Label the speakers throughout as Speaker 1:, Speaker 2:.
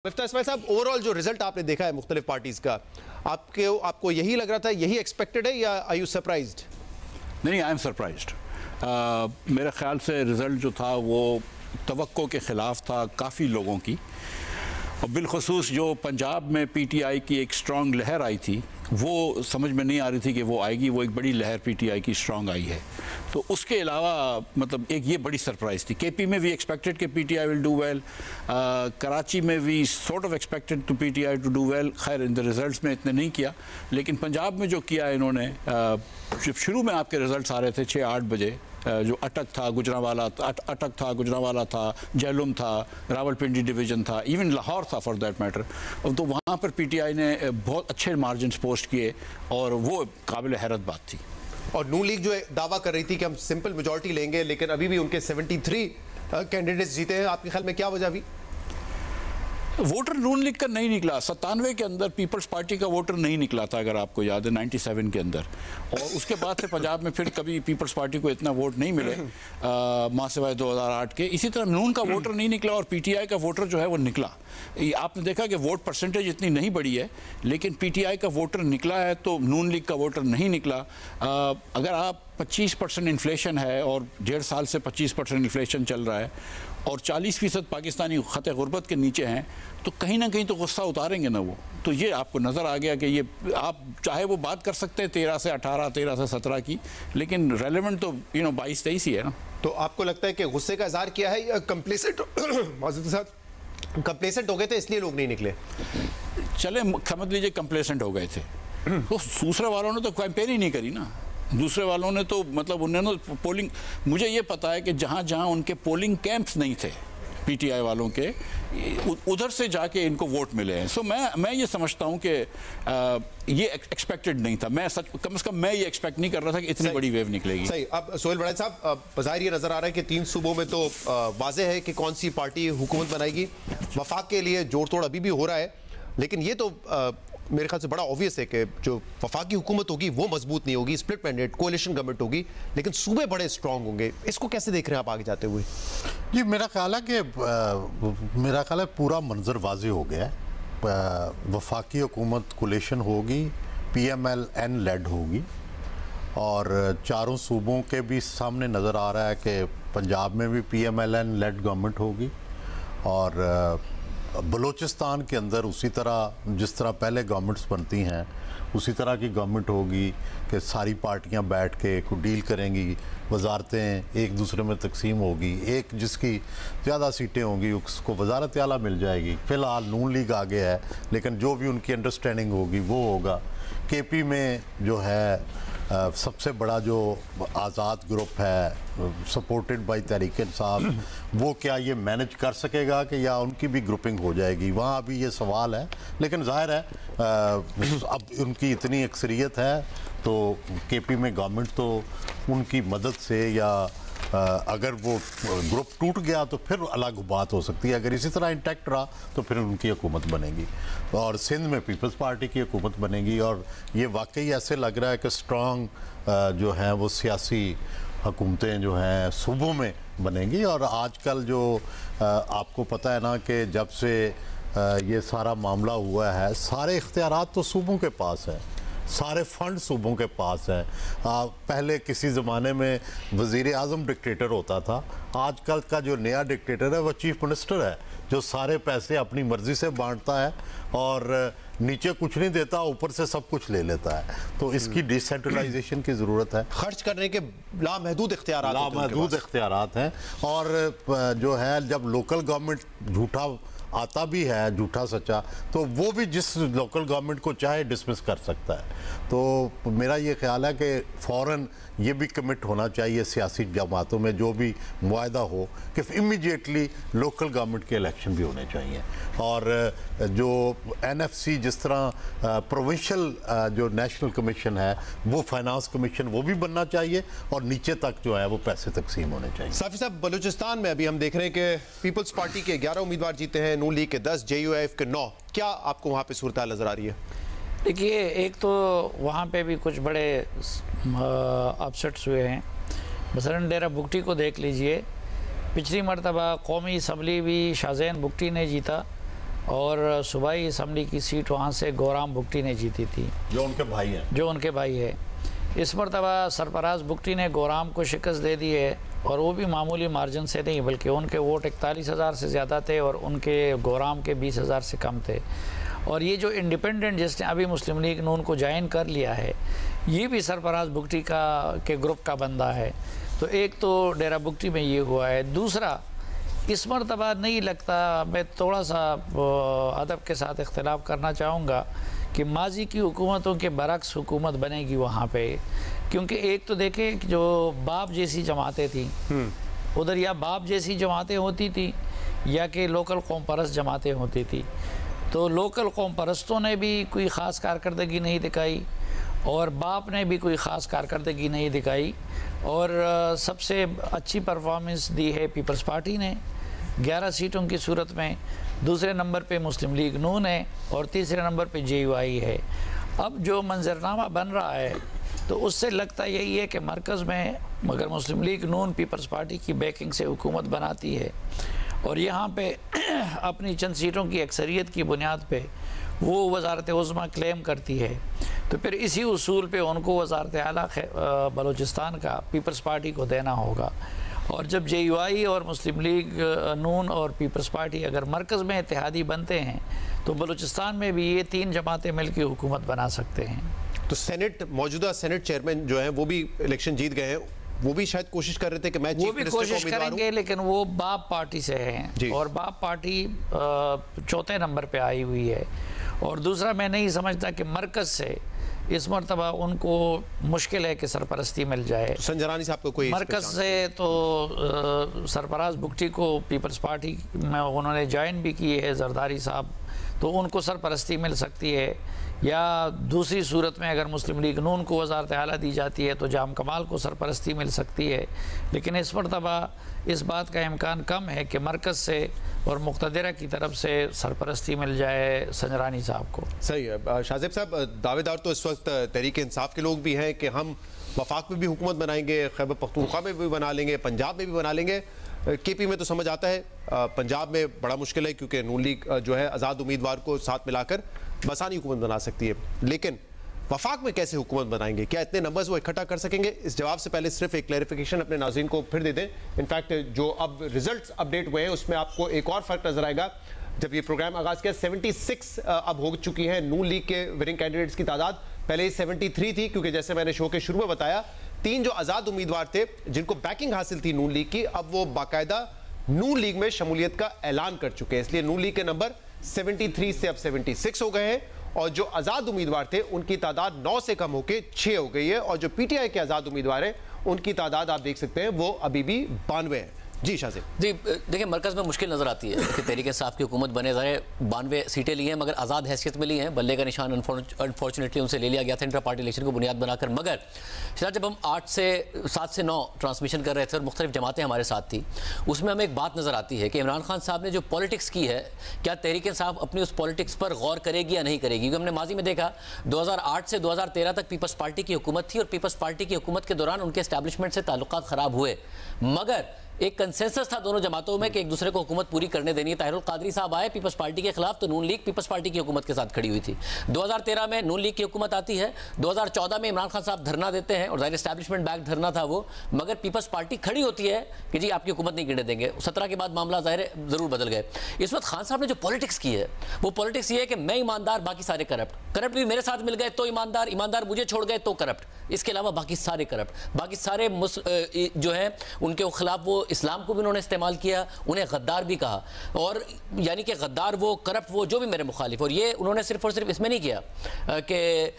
Speaker 1: مفتاح اسماعیل صاحب، اوورال جو رزلٹ آپ نے دیکھا ہے مختلف پارٹیز کا، آپ کو یہی لگ رہا تھا، یہی ایکسپیکٹڈ ہے یا آر یو سرپرائزڈ؟
Speaker 2: نہیں، آئی ایم سرپرائزڈ. میرے خیال سے رزلٹ جو تھا وہ توقع کے خلاف تھا کافی لوگوں کی، اور بالخصوص جو پنجاب میں پی ٹی آئی کی ایک اسٹرانگ لہر آئی تھی وہ سمجھ میں نہیں آ رہی تھی کہ وہ آئے گی. وہ ایک بڑی لہر پی ٹی آئی کی اسٹرانگ آئی ہے. تو اس کے علاوہ مطلب ایک یہ بڑی سرپرائز تھی. کے پی میں وی ایکسپیکٹڈ کہ P T I will do well. Karachi میں we sort of expected to P T I to do well. خیر ان دا ریزلٹس میں اتنے نہیں کیا، لیکن پنجاب میں جو کیا انہوں نے، جب شروع میں آپ کے ریزلٹس آ رہے تھے 6-8 بجے، جو اٹک تھا، گجرانوالا تھا، جہلم تھا، راول پنڈی ڈویژن تھا، ایون لاہور تھا فار دیٹ میٹر، تو وہاں پر پی ٹی آئی نے بہت اچھے مارجنز پوسٹ کیے اور وہ قابل حیرت بات تھی.
Speaker 1: اور نون لیگ جو دعویٰ کر رہی تھی کہ ہم سمپل میجورٹی لیں گے، لیکن ابھی بھی ان کے 73 کینڈیڈیٹس جیتے ہیں. آپ کے خیال میں کیا وجہ بھی؟
Speaker 2: ووٹر نون لیگ کا نہیں نکلا. 97 کے اندر پیپلز پارٹی کا ووٹر نہیں نکلا تھا، اگر آپ کو یاد ہے، 97 کے اندر. اور اس کے بعد سے پنجاب میں پھر کبھی پیپلز پارٹی کو اتنا ووٹ نہیں ملے ماہ سوائے 2008 کے. اسی طرح نون کا ووٹر نہیں نکلا اور پی ٹی آئی کا ووٹر جو ہے وہ نکلا. آپ نے دیکھا کہ ووٹ پرسنٹیج اتنی نہیں بڑی ہے، لیکن پی ٹی آئی کا ووٹر نکلا ہے تو نون لیگ کا ووٹر نہیں نکلا. اگر آپ 25% انفلیشن ہے اور 1.5 سال سے 25% انفلیشن چل رہا ہے اور 40% پاکستانی خط غربت کے نیچے ہیں، تو کہیں نہ کہیں تو غصہ اتاریں گے نا وہ. تو یہ آپ کو نظر آ گیا کہ یہ آپ چاہے وہ بات کر سکتے ہیں 13 سے 18، 13 سے 17 کی، لیکن ریلیونٹ تو 22-23 ہی ہے نا.
Speaker 1: تو آپ کو لگتا ہے کہ غصے کا اظہار کیا ہے یا کمپلیسنٹ ہو گئے تھے اس لیے لوگ نہیں نکلے؟
Speaker 2: چلے سمجھ لیجیے کمپلیسنٹ ہو گئے تھے. تو دوسرے والوں نے تو کیمپین ہی نہیں کری نا. دوسرے والوں نے تو مطلب انہوں نے پولنگ، مجھے یہ پتا ہے کہ جہاں جہاں ان کے پولنگ کیمپس نہیں تھے پی ٹی آئی والوں کے، ادھر سے جا کے ان کو ووٹ ملے ہیں. سو میں یہ سمجھتا ہوں کہ یہ ایکسپیکٹڈ نہیں تھا. میں کم از کم میں یہ ایکسپیکٹ نہیں کر رہا تھا کہ اتنی بڑی ویو نکلے گی.
Speaker 1: صحیح. اب سہیل بڑھائے صاحب، بظاہر یہ نظر آ رہا ہے کہ 3 صوبوں میں تو واضح ہے کہ کون سی پارٹی حکومت بنائے گی. وفاق کے لیے جوڑ توڑ ابھی بھی ہو رہا ہے، لیکن یہ تو میرے خیال سے بڑا آبویس ہے کہ جو وفاقی حکومت ہوگی وہ مضبوط نہیں ہوگی، اسپلٹ مینڈیٹ کولیشن گورنمنٹ ہوگی، لیکن صوبے بڑے اسٹرانگ ہوں گے. اس کو کیسے دیکھ رہے ہیں آپ آگے جاتے ہوئے؟
Speaker 3: جی میرا خیال ہے پورا منظر واضح ہو گیا ہے. وفاقی حکومت کولیشن ہوگی، P M L N lead ہوگی، اور چاروں صوبوں کے بھی سامنے نظر آ رہا ہے کہ پنجاب میں بھی P M L N lead government ہوگی، اور بلوچستان کے اندر اسی طرح جس طرح پہلے گورنمنٹس بنتی ہیں اسی طرح کی گورنمنٹ ہوگی کہ ساری پارٹیاں بیٹھ کے کو ڈیل کریں گی. وزارتیں ایک دوسرے میں تقسیم ہوگی، ایک جس کی زیادہ سیٹیں ہوں گی اس کو وزارت اعلیٰ مل جائے گی. فی الحال نون لیگ آگے ہے، لیکن جو بھی ان کی انڈرسٹینڈنگ ہوگی وہ ہوگا. کے پی میں جو ہے سب سے بڑا جو آزاد گروپ ہے سپورٹڈ بائی تحریک انصاف، وہ کیا یہ مینج کر سکے گا کہ یا ان کی بھی گروپنگ ہو جائے گی؟ وہاں ابھی یہ سوال ہے. لیکن ظاہر ہے اب ان کی اتنی اکثریت ہے تو کے پی میں گورنمنٹ تو ان کی مدد سے، یا اگر وہ گروپ ٹوٹ گیا تو پھر الگ بات ہو سکتی ہے. اگر اسی طرح انٹیکٹ رہا تو پھر ان کی حکومت بنے گی، اور سندھ میں پیپلز پارٹی کی حکومت بنے گی. اور یہ واقعی ایسے لگ رہا ہے کہ اسٹرانگ جو ہیں وہ سیاسی حکومتیں جو ہیں صوبوں میں بنیں گی. اور آج کل جو آپ کو پتہ ہے نا کہ جب سے یہ سارا معاملہ ہوا ہے سارے اختیارات تو صوبوں کے پاس ہیں، سارے فنڈ صوبوں کے پاس ہیں. پہلے کسی زمانے میں وزیر اعظم ڈکٹیٹر ہوتا تھا، آج کل کا جو نیا ڈکٹیٹر ہے وہ چیف منسٹر ہے، جو سارے پیسے اپنی مرضی سے بانٹتا ہے اور نیچے کچھ نہیں دیتا، اوپر سے سب کچھ لے لیتا ہے. تو اس کی ڈی سینٹرلائزیشن کی ضرورت ہے.
Speaker 1: خرچ کرنے کے لامحدود
Speaker 3: اختیارات ہیں. اور جو ہے جب لوکل گورنمنٹ جھوٹا آتا بھی ہے، جھوٹا سچا، تو وہ بھی جس لوکل گورنمنٹ کو چاہے ڈسمس کر سکتا ہے. تو میرا یہ خیال ہے کہ فوراً یہ بھی کمٹ ہونا چاہیے سیاسی جماعتوں میں، جو بھی معاہدہ ہو کہ امیڈیٹلی لوکل گورنمنٹ کے الیکشن بھی ہونے چاہیے. اور جو این ایف سی جس طرح پروونشل جو نیشنل کمیشن ہے وہ فائنانس کمیشن وہ بھی بننا چاہیے، اور نیچے تک جو ہے وہ پیسے تقسیم ہونے چاہیے.
Speaker 1: صافی صاحب، بلوچستان میں ابھی ہم دیکھ رہے ہیں کہ پیپلز پارٹی کے 11 امیدوار جیتے ہیں، نون لیگ کے 10، جے یو ایف کے 9. کیا آپ کو وہاں پہ صورتحال نظر آ رہی ہے؟
Speaker 4: دیکھیے، ایک تو وہاں پہ بھی کچھ بڑے اپسٹس ہوئے ہیں. مثلاً ڈیرہ بگٹی کو دیکھ لیجئے، پچھلی مرتبہ قومی اسمبلی بھی شاہ زین بگٹی نے جیتا، اور صوبائی اسمبلی کی سیٹ وہاں سے گورام بگٹی نے جیتی تھی،
Speaker 3: جو ان کے بھائی ہیں۔
Speaker 4: اس مرتبہ سرفراز بگٹی نے گورام کو شکست دے دی ہے، اور وہ بھی معمولی مارجن سے نہیں، بلکہ ان کے ووٹ 41,000 سے زیادہ تھے اور ان کے گورام کے 20,000 سے کم تھے۔ اور یہ جو انڈیپینڈنٹ جس نے ابھی مسلم لیگ نون کو جوائن کر لیا ہے، یہ بھی سرفراز بگٹی کے گروپ کا بندہ ہے۔ تو ایک تو ڈیرہ بگٹی میں یہ ہوا ہے۔ دوسرا، اس مرتبہ نہیں لگتا، میں تھوڑا سا ادب کے ساتھ اختلاف کرنا چاہوں گا کہ ماضی کی حکومتوں کے برعکس حکومت بنے گی وہاں پہ، کیونکہ ایک تو دیکھیں کہ جو باپ جیسی جماعتیں تھیں ادھر، یا باپ جیسی جماعتیں ہوتی تھیں یا کہ لوکل قوم پرست جماعتیں ہوتی تھیں۔ تو لوکل قوم پرستوں نے بھی کوئی خاص کارکردگی نہیں دکھائی اور باپ نے بھی کوئی خاص کارکردگی نہیں دکھائی، اور سب سے اچھی پرفارمنس دی ہے پیپلز پارٹی نے 11 سیٹوں کی صورت میں، دوسرے نمبر پہ مسلم لیگ نون ہے اور تیسرے نمبر پہ JUI ہے۔ اب جو منظرنامہ بن رہا ہے تو اس سے لگتا یہی ہے کہ مرکز میں مگر مسلم لیگ نون پیپلز پارٹی کی بیکنگ سے حکومت بناتی ہے، اور یہاں پہ اپنی چند سیٹوں کی اکثریت کی بنیاد پہ وہ وزارت عظمیٰ کلیم کرتی ہے، تو پھر اسی اصول پہ ان کو وزارت اعلیٰ بلوچستان کا پیپلز پارٹی کو دینا ہوگا۔ اور جب JUI اور مسلم لیگ نون اور پیپلز پارٹی اگر مرکز میں اتحادی بنتے ہیں تو بلوچستان میں بھی یہ 3 جماعتیں مل کے حکومت بنا سکتے ہیں۔
Speaker 1: تو موجودہ سینٹ چیئرمین جو ہیں وہ بھی الیکشن جیت گئے ہیں، وہ بھی شاید کوشش کر رہے تھے کہ میں
Speaker 4: وہ بھی کوشش کریں گے، لیکن وہ باپ پارٹی سے ہیں اور باپ پارٹی 4تھے نمبر پہ آئی ہوئی ہے۔ اور دوسرا، میں نہیں سمجھتا کہ مرکز سے اس مرتبہ ان کو مشکل ہے کہ سرپرستی مل جائے۔
Speaker 1: سنجرانی صاحب کو کوئی
Speaker 4: مرکز سے تو سرفراز بگٹی کو پیپلز پارٹی میں انہوں نے جوائن بھی کی ہے، زرداری صاحب، تو ان کو سرپرستی مل سکتی ہے، یا دوسری صورت میں اگر مسلم لیگ نون کو وزارت اعلیٰ دی جاتی ہے تو جام کمال کو سرپرستی مل سکتی ہے۔ لیکن اس مرتبہ اس بات کا امکان کم ہے کہ مرکز سے اور مقتدرہ کی طرف سے سرپرستی مل جائے سنجرانی صاحب کو۔
Speaker 1: صحیح ہے۔ شاہ صاحب، دعوے دار تو اس وقت تحریک انصاف کے لوگ بھی ہیں کہ ہم وفاق میں بھی حکومت بنائیں گے، خیبر پختونخوا میں بھی بنا لیں گے، پنجاب میں بھی بنا لیں گے۔ KP میں تو سمجھ آتا ہے، پنجاب میں بڑا مشکل ہے کیونکہ نون لیگ جو ہے آزاد امیدوار کو ساتھ ملا کر بآسانی حکومت بنا سکتی ہے، لیکن وفاق میں کیسے حکومت بنائیں گے؟ کیا اتنے نمبرز وہ اکٹھا کر سکیں گے؟ اس جواب سے پہلے صرف ایک کلیریفیکیشن اپنے ناظرین کو پھر دے دیں۔ انفیکٹ جو اب ریزلٹس اپڈیٹ ہوئے ہیں اس میں آپ کو ایک اور فرق نظر آئے گا۔ جب یہ پروگرام آغاز کیا 76 اب ہو چکی ہیں نون لیگ کے وننگ کینڈیڈیٹس کی تعداد، پہلے 73 تھی، کیونکہ جیسے میں نے شو کے شروع میں بتایا 3 جو آزاد امیدوار تھے جن کو بیکنگ حاصل تھی نون لیگ کی، اب وہ باقاعدہ نون لیگ میں شمولیت کا اعلان کر چکے ہیں، اس لیے نون لیگ کے نمبر 73 سے اب 76 ہو گئے ہیں، اور جو آزاد امیدوار تھے ان کی تعداد 9 سے کم ہو کے 6 ہو گئی ہے، اور جو PTI کے آزاد امیدوار ہیں ان کی تعداد آپ دیکھ سکتے ہیں وہ ابھی بھی 92 ہے۔ جی شاہ صاحب۔
Speaker 5: جی دیکھیں، مرکز میں مشکل نظر آتی ہے کہ تحریک انصاف کی حکومت بنے، ظاہر 92 سیٹیں لی ہیں مگر آزاد حیثیت میں لی ہیں، بلے کا نشان انفارچونیٹلی ان سے لے لیا گیا تھا انٹر پارٹی الیکشن کو بنیاد بنا کر۔ مگر جب ہم 7 سے 9 ٹرانسمیشن کر رہے تھے اور مختلف جماعتیں ہمارے ساتھ تھیں، اس میں ہمیں ایک بات نظر آتی ہے کہ عمران خان صاحب نے جو پالیٹکس کی ہے، کیا تحریک انصاف اپنی اس پالیٹکس پر غور کرے گی یا نہیں کرے گی؟ کیونکہ ہم نے ماضی میں دیکھا 2008 سے 2013 تک پیپلز پارٹی کی حکومت تھی، اور پیپلز پارٹی کی حکومت کے دوران ان کے اسٹیبلشمنٹ سے تعلقات خراب ہوئے، مگر ایک کنسنسس تھا دونوں جماعتوں میں کہ ایک دوسرے کو حکومت پوری کرنے دینی ہے۔ طاہر القادری صاحب آئے پیپلز پارٹی کے خلاف تو نون لیگ پیپلز پارٹی کی حکومت کے ساتھ کھڑی ہوئی تھی۔ 2013 میں نون لیگ کی حکومت آتی ہے، 2014 میں عمران خان صاحب دھرنا دیتے ہیں، اور ظاہر اسٹیبلشمنٹ بیک دھرنا تھا وہ، مگر پیپلز پارٹی کھڑی ہوتی ہے کہ جی آپ کی حکومت نہیں گرنے دیں گے۔ 17 کے بعد معاملہ ظاہر ضرور بدل گئے۔ اس وقت خان صاحب نے جو پالیٹکس کی ہے وہ پالیٹکس یہ ہے کہ میں ایماندار، باقی سارے کرپٹ بھی میرے ساتھ مل گئے تو ایماندار مجھے چھوڑ گئے تو کرپٹ، اس کے علاوہ باقی سارے کرپٹ، باقی سارے جو ہیں ان کے خلاف وہ اسلام کو بھی انہوں نے استعمال کیا، انہیں غدار بھی کہا، اور یعنی کہ غدار وہ، کرپٹ وہ، جو بھی میرے مخالف۔ اور یہ انہوں نے صرف اور صرف اس میں نہیں کیا کہ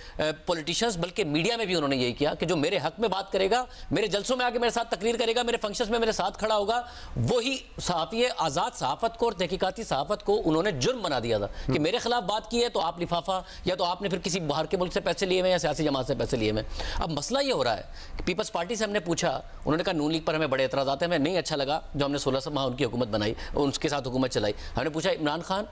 Speaker 5: پولیٹیشنز، بلکہ میڈیا میں بھی انہوں نے یہی کیا کہ جو میرے حق میں بات کرے گا، میرے جلسوں میں آ کے میرے ساتھ تقریر کرے گا، میرے فنکشنز میں میرے ساتھ کھڑا ہوگا، وہی صحافی ہے۔ آزاد صحافت کو اور تحقیقاتی صحافت کو انہوں نے جرم بنا دیا تھا کہ میرے خلاف بات کی ہے تو آپ لفافہ، یا تو آپ نے پھر کسی باہر کے ملک سے پیسے لیے ہوئے یا سیاسی جماعت سے پیسے لیے ہوئے۔ اب مسئلہ یہ ہو رہا ہے کہ پیپلز پارٹی سے ہم نے پوچھا، انہوں نے کہا نون لیگ پر ہمیں بڑے اعتراضات ہیں، ہمیں نہیں اچھا لگا جو ہم نے 16 ماہ ان کی حکومت بنائی، ان کے ساتھ حکومت چلائی۔ ہم نے پوچھا عمران خان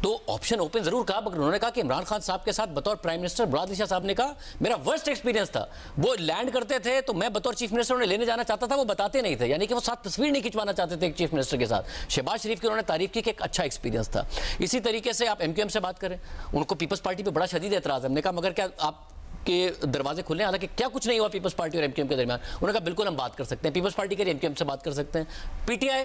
Speaker 5: تو آپشن اوپن ضرور کہا، مگر انہوں نے کہا کہ عمران خان صاحب کے ساتھ بطور پرائم منسٹر مراد علی شاہ صاحب نے کہا میرا ورسٹ ایکسپیرینس تھا، وہ لینڈ کرتے تھے تو میں بطور چیف منسٹر انہیں لینے جانا چاہتا تھا، وہ بتاتے نہیں تھے، یعنی کہ وہ ساتھ تصویر نہیں کھنچوانا چاہتے تھے ایک چیف منسٹر کے ساتھ۔ شہباز شریف کی انہوں نے تعریف کی کہ ایک اچھا ایکسپیرینس تھا۔ اسی طریقے سے آپ ایم کیو ایم سے بات کریں، ان کو پیپلز پارٹی پہ بڑا شدید اعتراض ہے۔ ہم نے کہا مگر کیا آپ کے دروازے کھلے ہیں؟ حالانکہ کیا کچھ نہیں ہوا پیپلز پارٹی اور ایم کیو ایم کے درمیان۔ انہوں نے کہا بالکل ہم بات کر سکتے ہیں، پیپلز پارٹی کے ایم کیو ایم سے بات کر سکتے ہیں، پی ٹی آئی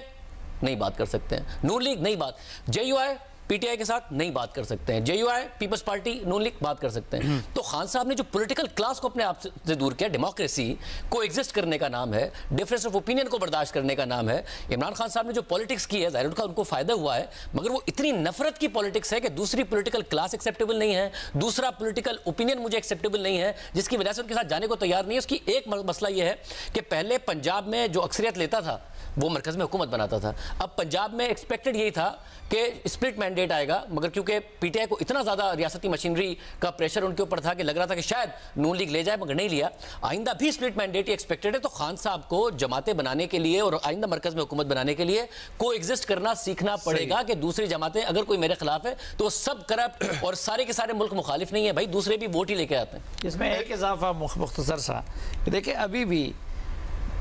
Speaker 5: نہیں بات کر سکتے ہیں، نون لیگ نہیں بات، جے یو آئی پی ٹی آئی کے ساتھ نہیں بات کر سکتے ہیں، J U I People's Party Noon League بات کر سکتے ہیں۔ تو خان صاحب نے جو پولیٹیکل کلاس کو اپنے آپ سے دور کیا، ڈیموکریسی کو ایگزسٹ کرنے کا نام ہے، ڈفرینس آف اوپینین کو برداشت کرنے کا نام ہے۔ عمران خان صاحب نے جو پالیٹکس کی ہے ظاہر ان کو فائدہ ہوا ہے، مگر وہ اتنی نفرت کی پالیٹکس ہے کہ دوسری پولیٹیکل کلاس ایکسیپٹیبل نہیں ہے، دوسرا پولیٹیکل اوپینین مجھے ایکسیپٹیبل نہیں ہے، جس کی وجہ سے ان کے ساتھ جانے کو تیار نہیں ہے۔ اس کی ایک مسئلہ یہ ہے کہ پہلے پنجاب میں جو اکثریت لیتا تھا وہ مرکز میں حکومت بناتا تھا، اب پنجاب میں ایکسپیکٹڈ یہی تھا کہ اسپلٹ مینڈیٹ آئے گا، مگر کیونکہ پی ٹی آئی کو اتنا زیادہ ریاستی مشینری کا پریشر ان کے اوپر تھا کہ لگ رہا تھا کہ شاید نون لیگ لے جائے، مگر نہیں لیا۔ آئندہ بھی اسپلٹ مینڈیٹ ہی ایکسپیکٹڈ ہے، تو خان صاحب کو جماعتیں بنانے کے لیے اور آئندہ مرکز میں حکومت بنانے کے لیے کو ایگزسٹ کرنا سیکھنا پڑے گا کہ دوسری جماعتیں اگر کوئی میرے خلاف ہے تو وہ سب کرپٹ اور سارے کے سارے ملک مخالف نہیں ہے بھائی، دوسرے بھی ووٹ ہی لے کے آتے ہیں۔
Speaker 4: اس میں ایک اضافہ مختصر سا، دیکھیں ابھی بھی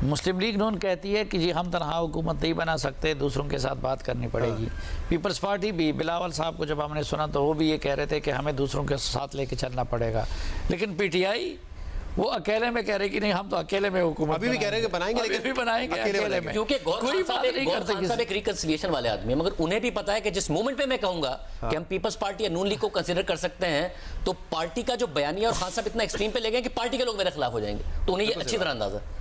Speaker 4: مسلم لیگ نون کہتی ہے کہ جی ہم تنہا حکومت نہیں بنا سکتے، دوسروں کے ساتھ بات کرنی پڑے گی۔ پیپلز پارٹی بھی بلاول صاحب کو جب ہم نے سنا تو وہ بھی یہ کہہ رہے تھے کہ ہمیں دوسروں کے ساتھ لے کے چلنا پڑے گا، لیکن پی ٹی آئی وہ اکیلے میں کہہ رہے کہ نہیں ہم تو اکیلے میں حکومت
Speaker 1: ابھی بھی کہہ رہے ہیں کہ بنائیں گے، لیکن
Speaker 4: بنائیں گے اکیلے میں،
Speaker 5: کیونکہ
Speaker 4: کوئی بات نہیں کرتے
Speaker 5: گور صاحب ایک ریکنسیلیشن والے آدمی ہیں، مگر انہیں بھی پتا ہے کہ جس مومنٹ پہ میں کہوں گا کہ ہم پیپلز پارٹی یا نون لیگ کو کنسیڈر کر سکتے ہیں تو پارٹی کا جو بیانیہ اور خان صاحب اتنا ایکسٹریم پہ لے گئے کہ پارٹی کے لوگ میرے خلاف ہو جائیں گے، تو انہیں یہ اچھی طرح اندازہ ہے۔